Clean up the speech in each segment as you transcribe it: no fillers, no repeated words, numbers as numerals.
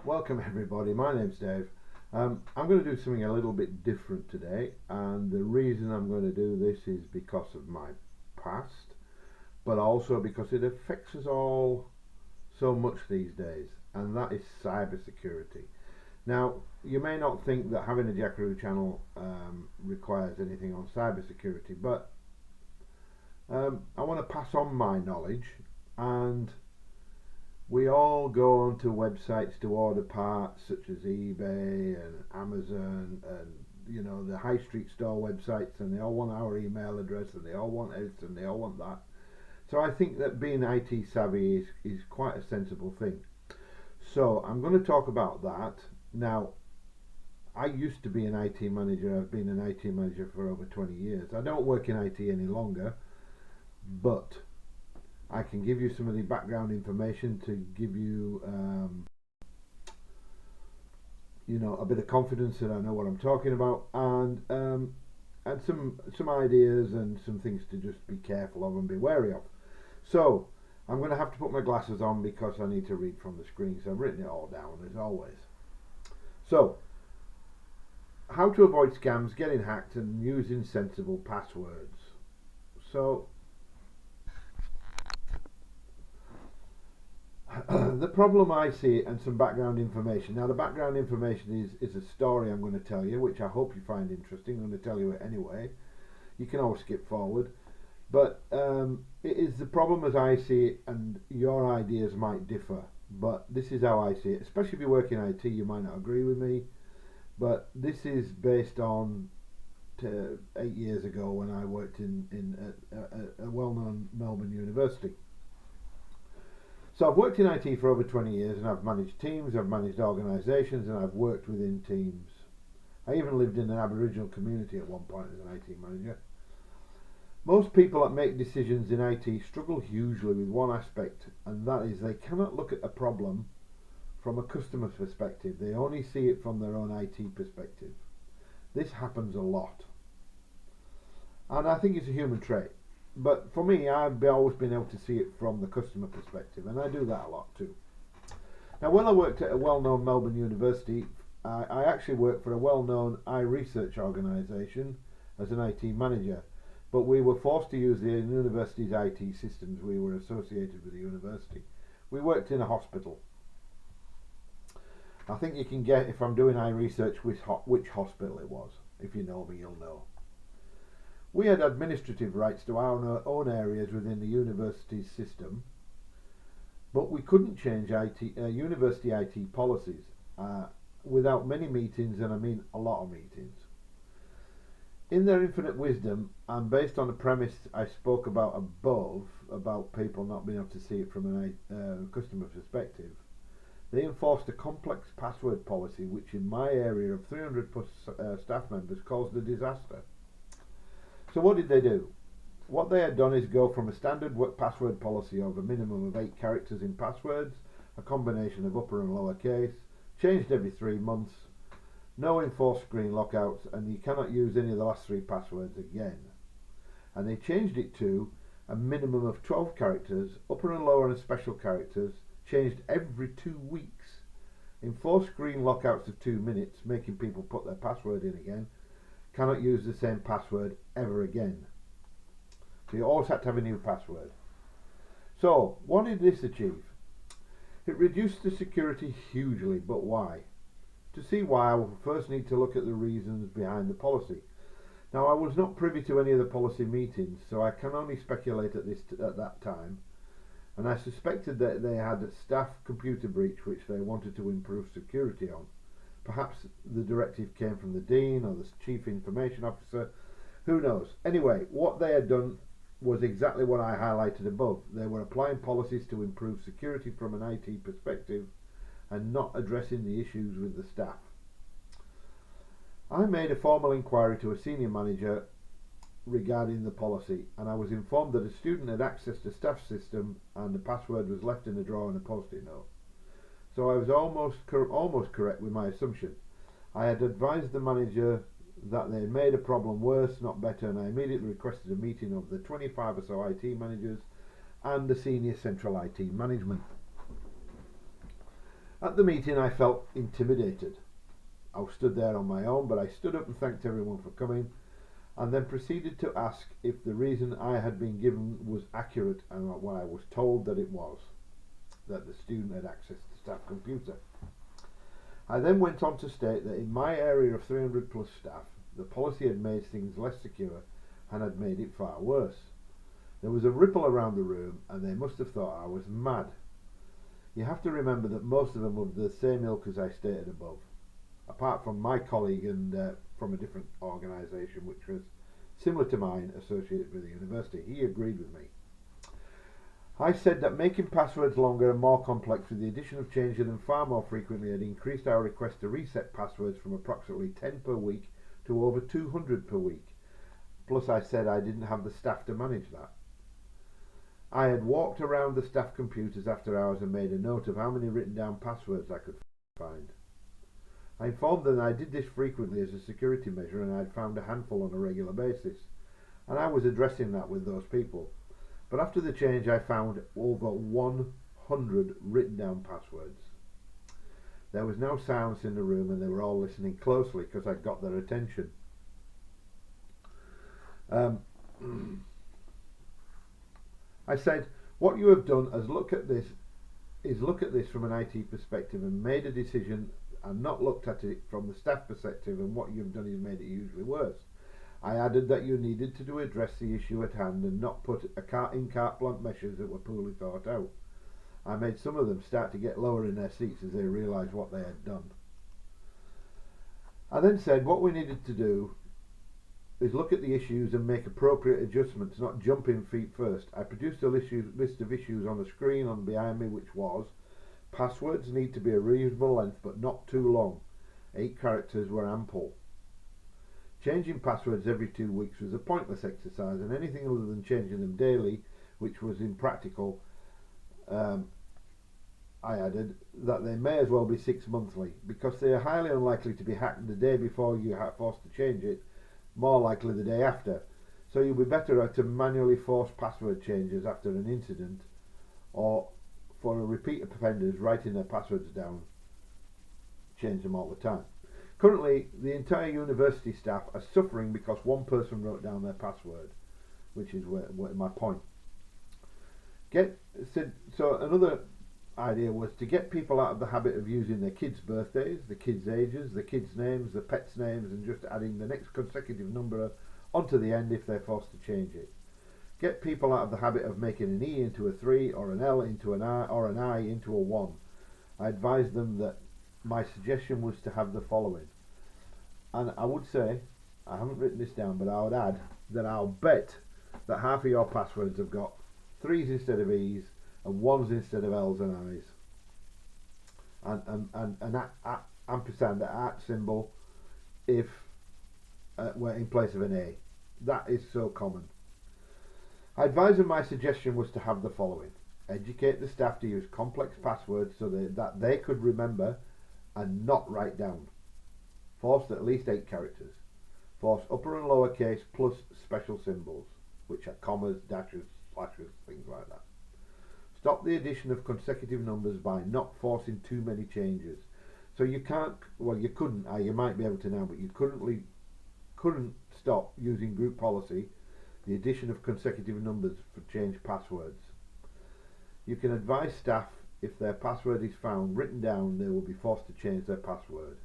Welcome everybody, my name's Dave. I'm going to do something a little bit different today, and the reason I'm going to do this is because of my past, but also because it affects us all so much these days, and that is cyber security. Now, you may not think that having a Jackaroo channel requires anything on cyber security, but I want to pass on my knowledge. And we all go onto websites to order parts such as eBay and Amazon and the high street store websites, and they all want our email address and they all want this and they all want that. So I think that being IT savvy is quite a sensible thing. So I'm going to talk about that. Now, I used to be an IT manager. I've been an IT manager for over 20 years. I don't work in IT any longer, but I can give you some of the background information to give you, a bit of confidence that I know what I'm talking about, and some ideas and some things to just be careful of and be wary of. So I'm going to have to put my glasses on because I need to read from the screen. So I've written it all down as always. So, how to avoid scams, getting hacked, and using sensible passwords. So, the problem I see, and some background information. Now, the background information is a story I'm going to tell you, which I hope you find interesting. I'm going to tell you it anyway. You can always skip forward. But it is the problem as I see it, and your ideas might differ. But this is how I see it. Especially if you work in IT, you might not agree with me. But this is based on 8 years ago when I worked in a well-known Melbourne university. So I've worked in IT for over 20 years, and I've managed teams, I've managed organisations, and I've worked within teams. I even lived in an Aboriginal community at one point as an IT manager. Most people that make decisions in IT struggle hugely with one aspect, and that is they cannot look at a problem from a customer's perspective. They only see it from their own IT perspective. This happens a lot, and I think it's a human trait. But for me, I've always been able to see it from the customer perspective, and I do that a lot too. Now, when I worked at a well-known Melbourne university, I actually worked for a well-known research organisation as an IT manager, but we were forced to use the university's IT systems. We were associated with the university. We worked in a hospital. I think you can get, if I'm doing research, which hospital it was. If you know me, you'll know. We had administrative rights to our own areas within the university's system, but we couldn't change university IT policies without many meetings, and I mean a lot of meetings. In their infinite wisdom, and based on the premise I spoke about above, about people not being able to see it from a customer perspective, they enforced a complex password policy which in my area of 300 plus staff members caused a disaster. So what did they do? What they had done is go from a standard password policy of a minimum of 8 characters in passwords, a combination of upper and lower case, changed every 3 months, no enforced screen lockouts, and you cannot use any of the last 3 passwords again. And they changed it to a minimum of 12 characters, upper and lower and special characters, changed every 2 weeks, enforced screen lockouts of 2 minutes, making people put their password in again, cannot use the same password ever again. So you always had to have a new password. So what did this achieve? It reduced the security hugely, but why? To see why, I will first need to look at the reasons behind the policy. Now, I was not privy to any of the policy meetings, so I can only speculate at that time, and I suspected that they had a staff computer breach which they wanted to improve security on. Perhaps the directive came from the Dean or the Chief Information Officer, who knows. Anyway, what they had done was exactly what I highlighted above. They were applying policies to improve security from an IT perspective and not addressing the issues with the staff. I made a formal inquiry to a senior manager regarding the policy, and I was informed that a student had accessed the staff system and the password was left in a drawer in a post-it note. So I was almost correct with my assumption. I had advised the manager that they had made a problem worse, not better, and I immediately requested a meeting of the 25 or so IT managers and the senior central IT management. At the meeting I felt intimidated. I stood there on my own, but I stood up and thanked everyone for coming, and then proceeded to ask if the reason I had been given was accurate, and what I was told that it was, that the student had access to staff computer. I then went on to state that in my area of 300 plus staff, the policy had made things less secure and had made it far worse. There was a ripple around the room, and they must have thought I was mad. You have to remember that most of them were of the same ilk as I stated above, apart from my colleague and from a different organisation which was similar to mine associated with the university. He agreed with me. I said that making passwords longer and more complex with the addition of changing them far more frequently had increased our request to reset passwords from approximately 10 per week to over 200 per week. Plus I said I didn't have the staff to manage that. I had walked around the staff computers after hours and made a note of how many written down passwords I could find. I informed them I did this frequently as a security measure, and I'd found a handful on a regular basis, and I was addressing that with those people. But after the change I found over 100 written down passwords. There was no silence in the room, and they were all listening closely because I'd got their attention. I said, what you have done is look at this from an IT perspective and made a decision, and not looked at it from the staff perspective, and what you've done is made it usually worse. I added that you needed to address the issue at hand and not put in carte blanche measures that were poorly thought out. I made some of them start to get lower in their seats as they realised what they had done. I then said what we needed to do is look at the issues and make appropriate adjustments, not jump in feet first. I produced a list of issues on the screen behind me, which was: passwords need to be a reasonable length but not too long. 8 characters were ample. Changing passwords every 2 weeks was a pointless exercise, and anything other than changing them daily, which was impractical. I added that they may as well be 6 monthly, because they are highly unlikely to be hacked the day before you are forced to change it, more likely the day after. So you'll be better to manually force password changes after an incident, or for repeat offenders writing their passwords down, change them all the time. Currently, the entire university staff are suffering because one person wrote down their password, which is my point. So another idea was to get people out of the habit of using their kids' birthdays, the kids' ages, the kids' names, the pets' names, and just adding the next consecutive number onto the end if they're forced to change it. Get people out of the habit of making an E into a 3, or an L into an I, or an I into a 1. I advised them that my suggestion was to have the following. And I would say, I haven't written this down, but I would add that I'll bet that half of your passwords have got 3's instead of E's and 1's instead of L's and I's. And ampersand, the at symbol, if were in place of an A. That is so common. I advised them my suggestion was to have the following. Educate the staff to use complex passwords so that they could remember and not write down. Forced at least 8 characters. Force upper and lower case plus special symbols, which are commas, dashes, slashes, things like that. Stop the addition of consecutive numbers by not forcing too many changes. So you can't, well you couldn't, you might be able to now, but you couldn't stop using group policy, the addition of consecutive numbers for changed passwords. You can advise staff if their password is found written down, they will be forced to change their password.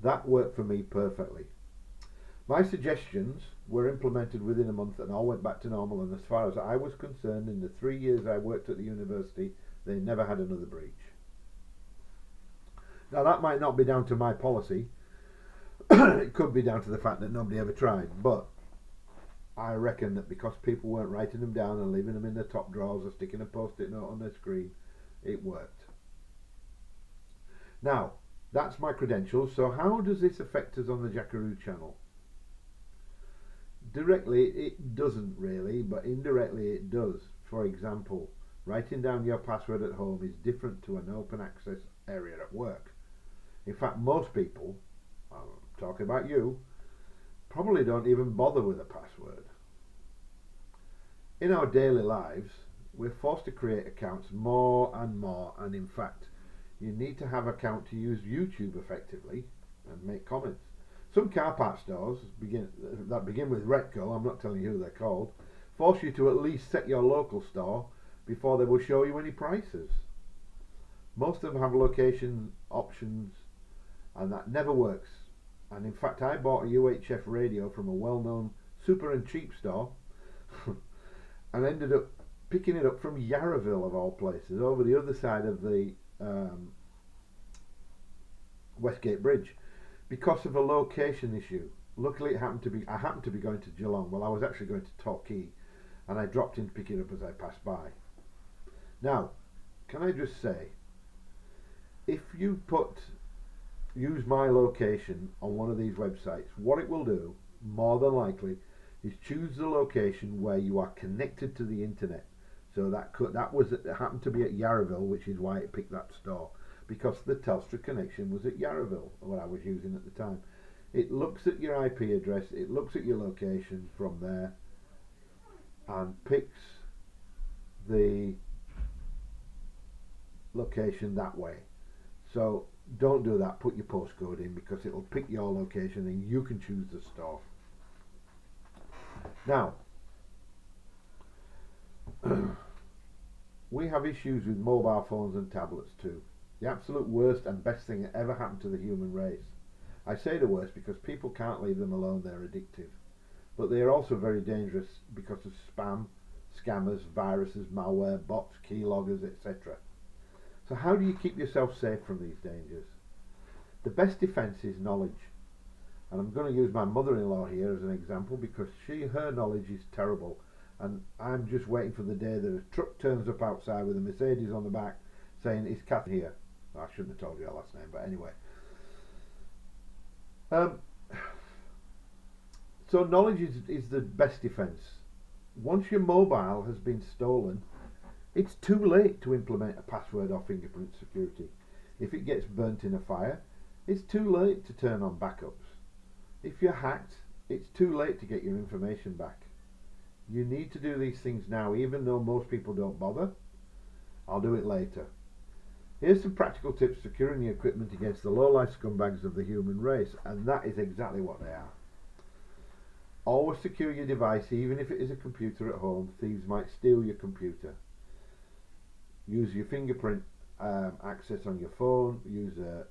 That worked for me perfectly. My suggestions were implemented within a month and all went back to normal, and as far as I was concerned, in the 3 years I worked at the university, they never had another breach. Now that might not be down to my policy, it could be down to the fact that nobody ever tried, but I reckon that because people weren't writing them down and leaving them in their top drawers or sticking a post-it note on their screen, it worked. Now, that's my credentials, so how does this affect us on the Jackaroo channel? Directly it doesn't really, but indirectly it does. For example, writing down your password at home is different to an open access area at work. In fact, most people, I'm talking about you, probably don't even bother with a password. In our daily lives, we're forced to create accounts more and more, and in fact, You need to have an account to use YouTube effectively and make comments. Some car parts stores that begin with Retco, I'm not telling you who they're called, force you to at least set your local store before they will show you any prices. Most of them have location options, and that never works. And in fact, I bought a UHF radio from a well-known super and cheap store and ended up picking it up from Yarraville of all places, over the other side of the Westgate Bridge, because of a location issue. Luckily, I happened to be going to Geelong. Well, I was actually going to Torquay, and I dropped in to pick it up as I passed by. Now, can I just say, if you use my location on one of these websites, what it will do, more than likely, is choose the location where you are connected to the internet. So it happened to be at Yarraville, which is why it picked that store, because the Telstra connection was at Yarraville, what I was using at the time. It looks at your IP address, it looks at your location from there, and picks the location that way. So don't do that, put your postcode in, because it'll pick your location and you can choose the store. Now, we have issues with mobile phones and tablets too. The absolute worst and best thing that ever happened to the human race. I say the worst because people can't leave them alone, they're addictive. But they are also very dangerous because of spam, scammers, viruses, malware, bots, keyloggers, etc. So how do you keep yourself safe from these dangers? The best defence is knowledge. And I'm going to use my mother-in-law here as an example, because her knowledge is terrible, and I'm just waiting for the day that a truck turns up outside with a Mercedes on the back saying, "Is Kath here?" I shouldn't have told you her last name, but anyway. So knowledge is the best defence. Once your mobile has been stolen, it's too late to implement a password or fingerprint security. If it gets burnt in a fire, it's too late to turn on backups. If you're hacked, it's too late to get your information back. You need to do these things now, even though most people don't bother. I'll do it later. Here's some practical tips for securing your equipment against the low-life scumbags of the human race, and that is exactly what they are. Always secure your device, even if it is a computer at home. Thieves might steal your computer. Use your fingerprint access on your phone. Use the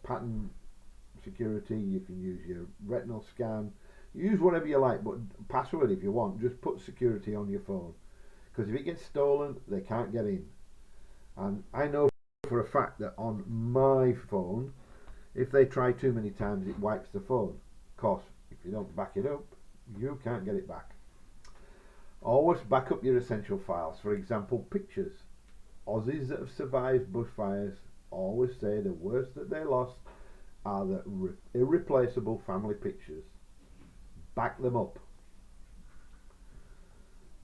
pattern security. You can use your retinal scan. Use whatever you like, but password if you want. Just put security on your phone, because if it gets stolen, they can't get in. And I know for a fact that on my phone, if they try too many times, it wipes the phone. Of course, if you don't back it up, you can't get it back. Always back up your essential files. For example, pictures. Aussies that have survived bushfires always say the worst that they lost are the irreplaceable family pictures. Back them up.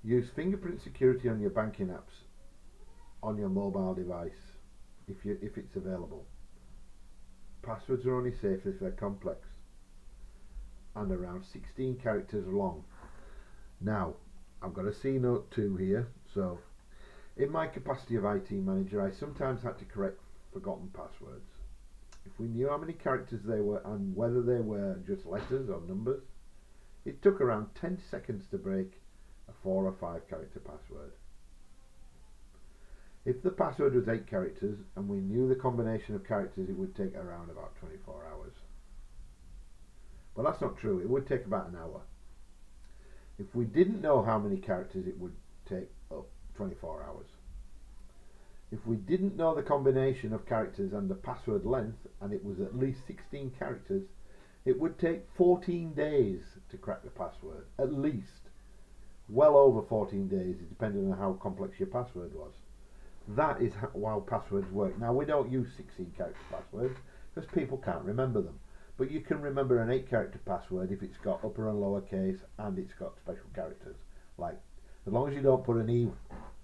Use fingerprint security on your banking apps on your mobile device if it's available. Passwords are only safe if they're complex and around 16 characters long. Now, I've got a C note 2 here, so in my capacity of IT manager, I sometimes had to correct forgotten passwords. If we knew how many characters they were and whether they were just letters or numbers, it took around 10 seconds to break a 4 or 5 character password. If the password was 8 characters and we knew the combination of characters, it would take around about 24 hours. But that's not true. It would take about an hour. If we didn't know how many characters, it would take up 24 hours. If we didn't know the combination of characters and the password length, and it was at least 16 characters, it would take 14 days to crack the password. At least. Well over 14 days, depending on how complex your password was. That is how passwords work. Now, we don't use 16 character passwords because people can't remember them. But you can remember an 8 character password if it's got upper and lower case and it's got special characters. Like, as long as you don't put an E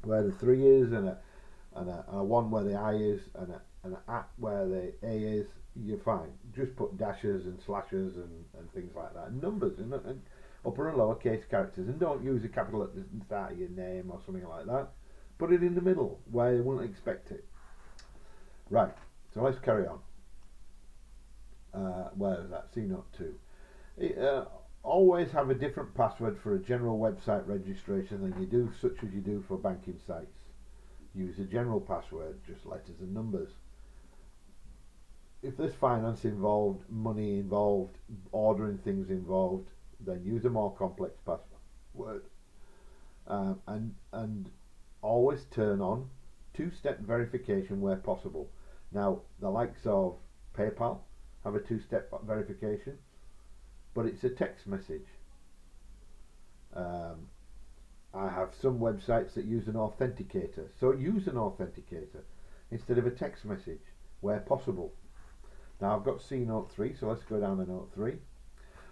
where the 3 is and a 1 where the I is and an at where the A is, you're fine. Just put dashes and slashes and things like that. And numbers and upper and lower case characters. And don't use a capital at the start of your name or something like that. Put it in the middle where they wouldn't expect it. Right, so let's carry on. Where is that? C note 2. Always have a different password for a general website registration than you do such as you do for banking sites. Use a general password, just letters and numbers. If there's finance involved, money involved, ordering things involved, then use a more complex password. And always turn on two-step verification where possible. Now, the likes of PayPal have a two-step verification, but it's a text message. I have some websites that use an authenticator, so use an authenticator instead of a text message where possible. Now I've got C note 3, so let's go down to note 3.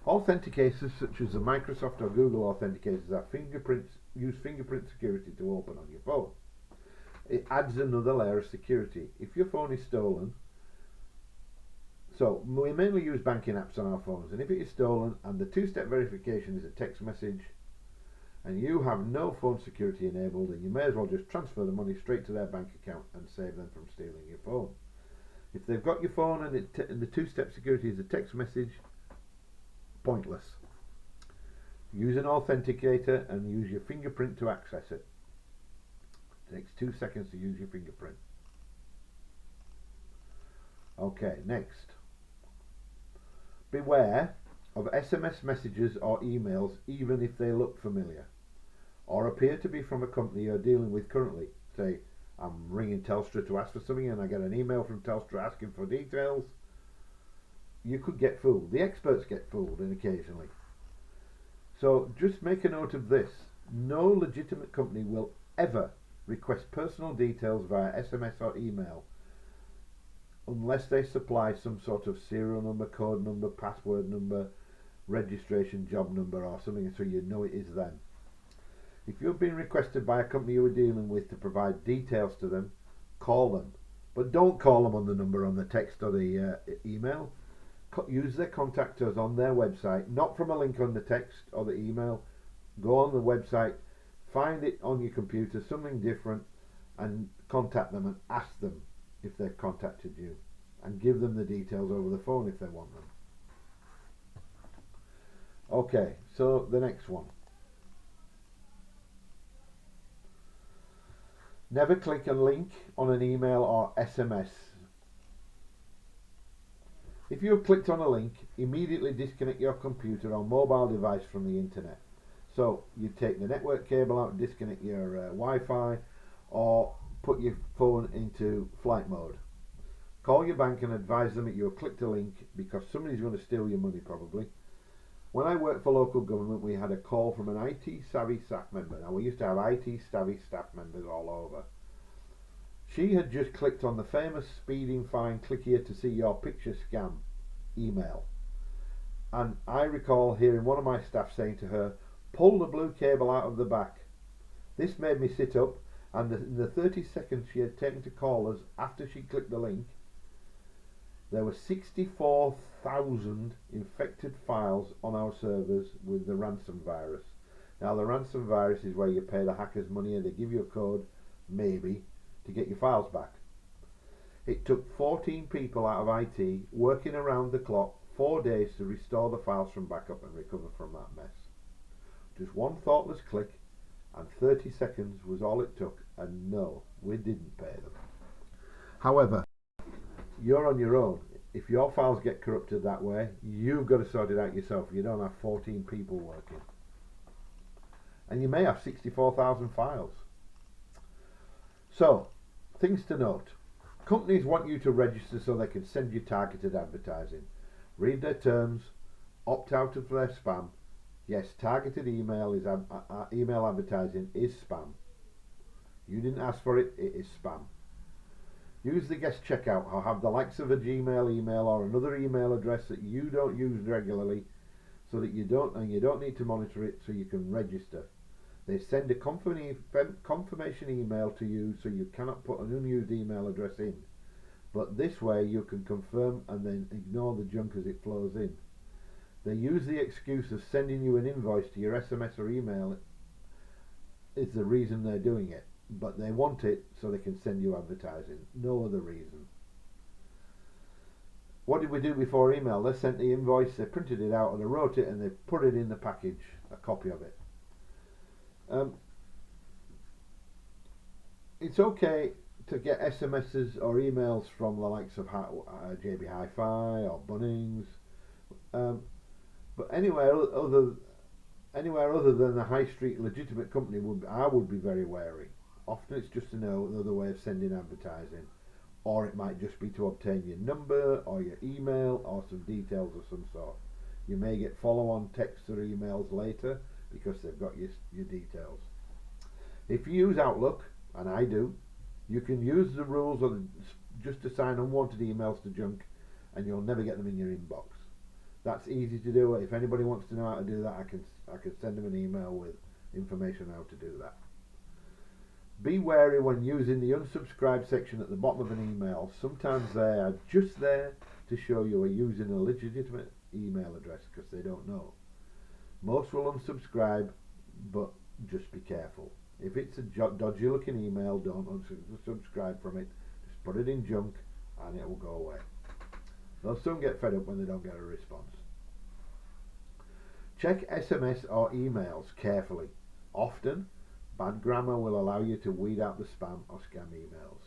Authenticators such as the Microsoft or Google authenticators use fingerprint security to open on your phone. It adds another layer of security. If your phone is stolen, so we mainly use banking apps on our phones, and if it is stolen and the two-step verification is a text message and you have no phone security enabled, then you may as well just transfer the money straight to their bank account and save them from stealing your phone. If they've got your phone and the two-step security is a text message, pointless. Use an authenticator and use your fingerprint to access it. It takes 2 seconds to use your fingerprint. Okay, next. Beware of SMS messages or emails even if they look familiar or appear to be from a company you're dealing with currently. Say, I'm ringing Telstra to ask for something and I get an email from Telstra asking for details. You could get fooled. The experts get fooled occasionally. So just make a note of this. No legitimate company will ever request personal details via SMS or email unless they supply some sort of serial number, code number, password number, registration job number or something so you know it is them. If you're being requested by a company you are dealing with to provide details to them, call them. But don't call them on the number on the text or the email. Use their contact us on their website, not from a link on the text or the email. Go on the website, find it on your computer, something different, and contact them and ask them if they've contacted you, and give them the details over the phone if they want them. Okay, so the next one. Never click a link on an email or SMS. If you have clicked on a link, immediately disconnect your computer or mobile device from the internet. So you take the network cable out, disconnect your Wi-Fi, or put your phone into flight mode. Call your bank and advise them that you have clicked a link because somebody's going to steal your money probably. When I worked for local government, we had a call from an IT savvy staff member. Now we used to have IT savvy staff members all over. She had just clicked on the famous speeding fine click here to see your picture scam email. And I recall hearing one of my staff saying to her, pull the blue cable out of the back. This made me sit up, and in the 30 seconds she had taken to call us after she clicked the link, there were 64,000 infected files on our servers with the ransom virus. Now the ransom virus is where you pay the hackers money and they give you a code, maybe, to get your files back. It took 14 people out of IT working around the clock 4 days to restore the files from backup and recover from that mess. Just one thoughtless click and 30 seconds was all it took, and no, we didn't pay them. However, you're on your own. If your files get corrupted that way, you've got to sort it out yourself. You don't have 14 people working. And you may have 64,000 files. So, things to note. Companies want you to register so they can send you targeted advertising. Read their terms, opt out of their spam. Yes, targeted email advertising is spam. You didn't ask for it, it is spam. Use the guest checkout or have the likes of a Gmail email or another email address that you don't use regularly so that you don't need to monitor it so you can register. They send a confirmation email to you so you cannot put an unused email address in. But this way you can confirm and then ignore the junk as it flows in. They use the excuse of sending you an invoice to your SMS or email is the reason they're doing it. but they want it so they can send you advertising. No other reason. What did we do before email? They sent the invoice, they printed it out, and they wrote it, and they put it in the package, a copy of it. It's okay to get SMSs or emails from the likes of JB Hi-Fi or Bunnings, but anywhere other than the high street legitimate company I would be very wary. Often it's just another way of sending advertising, or it might just be to obtain your number or your email or some details of some sort. You may get follow-on texts or emails later because they've got your details. If you use Outlook, and I do, you can use the rules just assign unwanted emails to junk, and you'll never get them in your inbox. That's easy to do. If anybody wants to know how to do that, I can send them an email with information how to do that. Be wary when using the unsubscribe section at the bottom of an email. Sometimes they are just there to show you are using a legitimate email address because they don't know. Most will unsubscribe, but just be careful. If it's a dodgy looking email, don't unsubscribe from it. Just put it in junk and it will go away. They'll soon get fed up when they don't get a response. Check SMS or emails carefully. Often, bad grammar will allow you to weed out the spam or scam emails.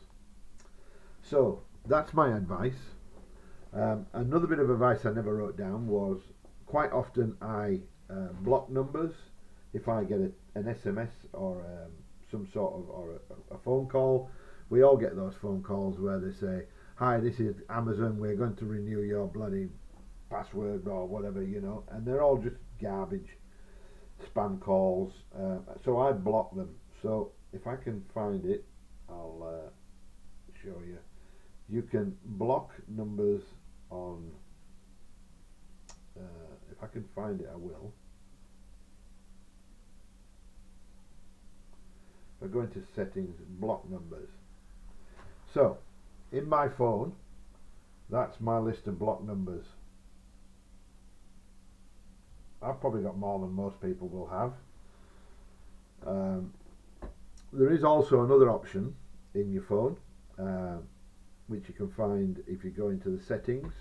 So, that's my advice. Another bit of advice I never wrote down was quite often I block numbers. If I get an SMS or some sort of or a phone call, we all get those phone calls where they say, "Hi, this is Amazon. We're going to renew your bloody password or whatever, and they're all just garbage, spam calls. So I block them. So if I can find it, I'll show you. You can block numbers on. If I can find it, I will. If I go into settings, block numbers. So, in my phone, that's my list of block numbers. I've probably got more than most people will have. There is also another option in your phone, which you can find if you go into the settings,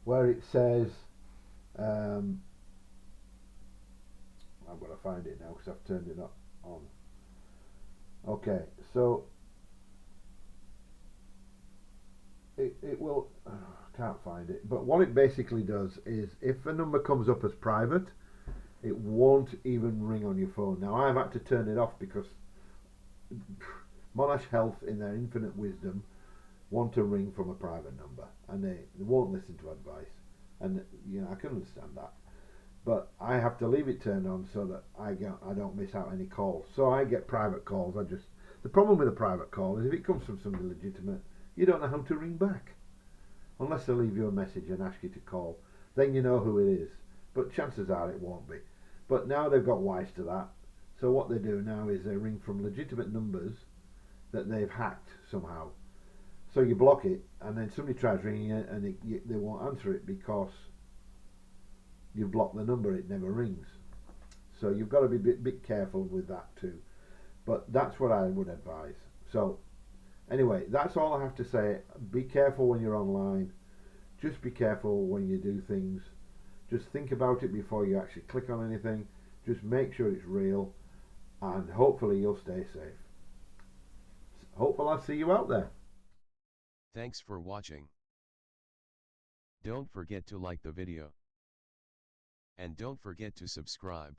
where it says, I've got to find it now because I've turned it on. Okay, so it will, can't find it, but what it basically does is if a number comes up as private, it won't even ring on your phone. Now I've had to turn it off because Monash Health in their infinite wisdom want to ring from a private number and they won't listen to advice, and I can understand that, but I have to leave it turned on so that I don't miss out any calls. So I get private calls. The problem with a private call is if it comes from somebody legitimate, you don't know how to ring back unless they leave you a message and ask you to call. Then you know who it is, but chances are it won't be. But now they've got wise to that, so what they do now is they ring from legitimate numbers that they've hacked somehow. So you block it, and then somebody tries ringing it and they won't answer it because you've blocked the number, it never rings. So you've got to be a bit careful with that too. But that's what I would advise. So anyway, that's all I have to say. Be careful when you're online. Just be careful when you do things. Just think about it before you actually click on anything. Just make sure it's real, and hopefully you'll stay safe. Hopefully I'll see you out there. Thanks for watching. Don't forget to like the video. And don't forget to subscribe.